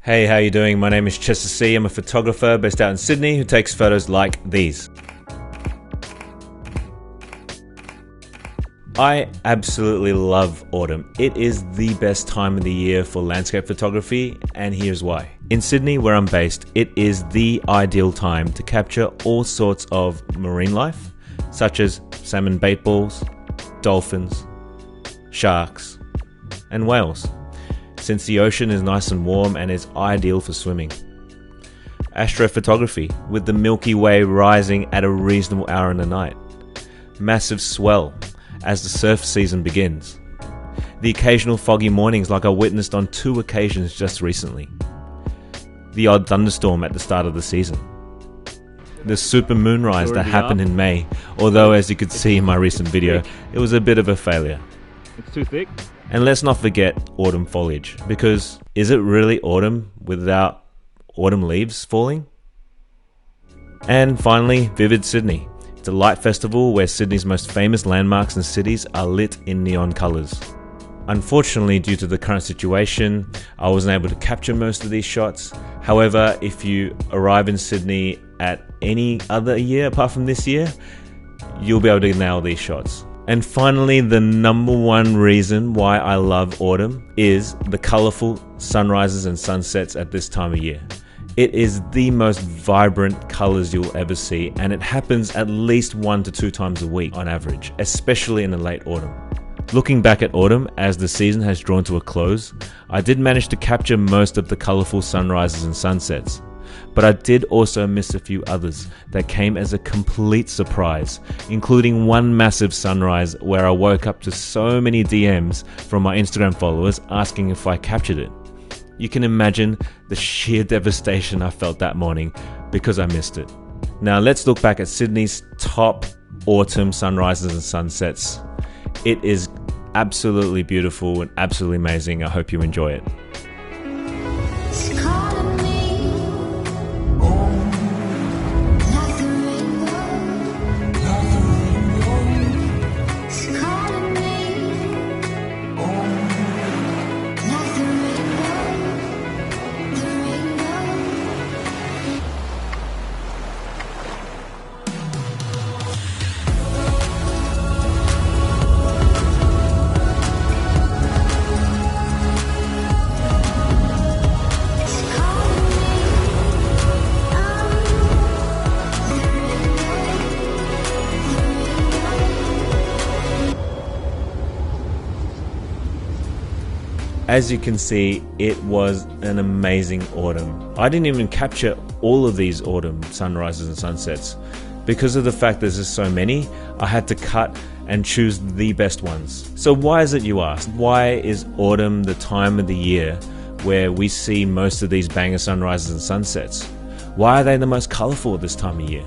Hey, how you doing? My name is Chester C. I'm a photographer based out in Sydney who takes photos like these. I absolutely love autumn. It is the best time of the year for landscape photography, and here's why. In Sydney, where I'm based, it is the ideal time to capture all sorts of marine life, such as salmon bait balls, dolphins, sharks, and whales, since the ocean is nice and warm and is ideal for swimming. Astrophotography, with the Milky Way rising at a reasonable hour in the night. Massive swell as the surf season begins. The occasional foggy mornings like I witnessed on 2 occasions just recently. The odd thunderstorm at the start of the season. The super moonrise that happened in May, although as you could see in my recent video, it was a bit of a failure. It's too thick. And let's not forget autumn foliage, because is it really autumn without autumn leaves falling? And finally, Vivid Sydney. It's a light festival where Sydney's most famous landmarks and cities are lit in neon colours. Unfortunately, due to the current situation, I wasn't able to capture most of these shots. However, if you arrive in Sydney at any other year apart from this year, you'll be able to nail these shots. And finally, the number one reason why I love autumn is the colourful sunrises and sunsets at this time of year. It is the most vibrant colours you'll ever see, and it happens at least 1 to 2 times a week on average, especially in the late autumn. Looking back at autumn as the season has drawn to a close, I did manage to capture most of the colourful sunrises and sunsets. But I did also miss a few others that came as a complete surprise, including one massive sunrise where I woke up to so many DMs from my Instagram followers asking if I captured it. You can imagine the sheer devastation I felt that morning because I missed it. Now let's look back at Sydney's top autumn sunrises and sunsets. It is absolutely beautiful and absolutely amazing. I hope you enjoy it. As you can see, it was an amazing autumn. I didn't even capture all of these autumn sunrises and sunsets. Because of the fact there's just so many, I had to cut and choose the best ones. So why is it, you ask? Why is autumn the time of the year where we see most of these banger sunrises and sunsets? Why are they the most colourful at this time of year?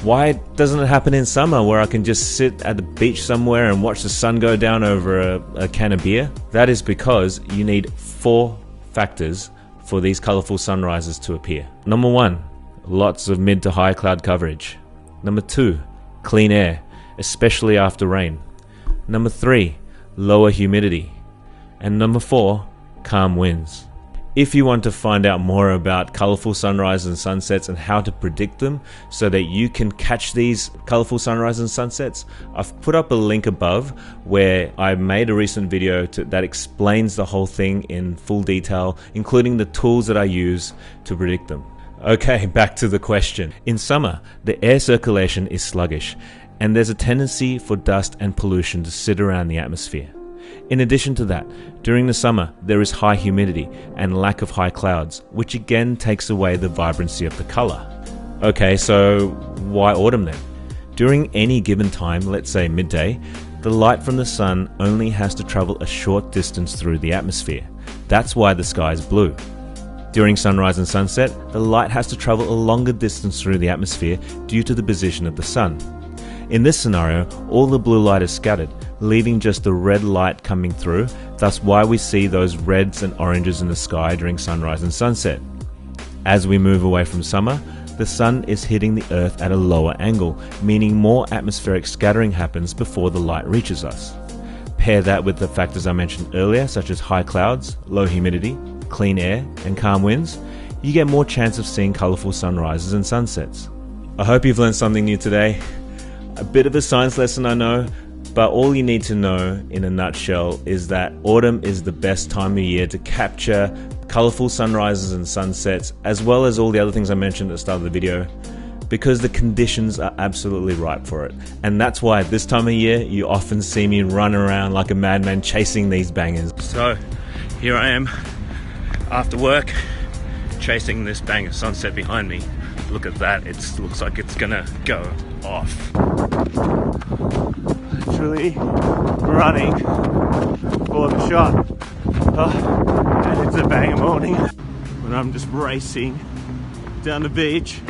Why doesn't it happen in summer where I can just sit at the beach somewhere and watch the sun go down over a can of beer? That is because you need 4 factors for these colourful sunrises to appear. Number 1, lots of mid to high cloud coverage. Number 2, clean air, especially after rain. Number 3, lower humidity. And number 4, calm winds. If you want to find out more about colourful sunrises and sunsets and how to predict them so that you can catch these colourful sunrises and sunsets, I've put up a link above where I made a recent video that explains the whole thing in full detail, including the tools that I use to predict them. Okay, back to the question. In summer, the air circulation is sluggish, and there's a tendency for dust and pollution to sit around the atmosphere. In addition to that, during the summer, there is high humidity and lack of high clouds, which again takes away the vibrancy of the color. Okay, so why autumn then? During any given time, let's say midday, the light from the sun only has to travel a short distance through the atmosphere. That's why the sky is blue. During sunrise and sunset, the light has to travel a longer distance through the atmosphere due to the position of the sun. In this scenario, all the blue light is scattered, leaving just the red light coming through, thus why we see those reds and oranges in the sky during sunrise and sunset. As we move away from summer, the sun is hitting the earth at a lower angle, meaning more atmospheric scattering happens before the light reaches us. Pair that with the factors I mentioned earlier, such as high clouds, low humidity, with clean air and calm winds, you get more chance of seeing colourful sunrises and sunsets. I hope you've learned something new today. A bit of a science lesson, I know, but all you need to know in a nutshell is that autumn is the best time of year to capture colourful sunrises and sunsets, as well as all the other things I mentioned at the start of the video, because the conditions are absolutely ripe for it. And that's why at this time of year, you often see me run around like a madman chasing these bangers. So here I am after work, chasing this banger sunset behind me. Look at that, it looks like it's gonna go off. Literally running for the shot. Oh, and it's a banger morning when I'm just racing down the beach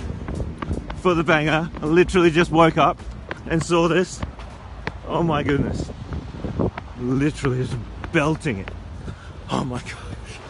for the banger. I literally just woke up and saw this. Oh my goodness. Literally just belting it. Oh my god.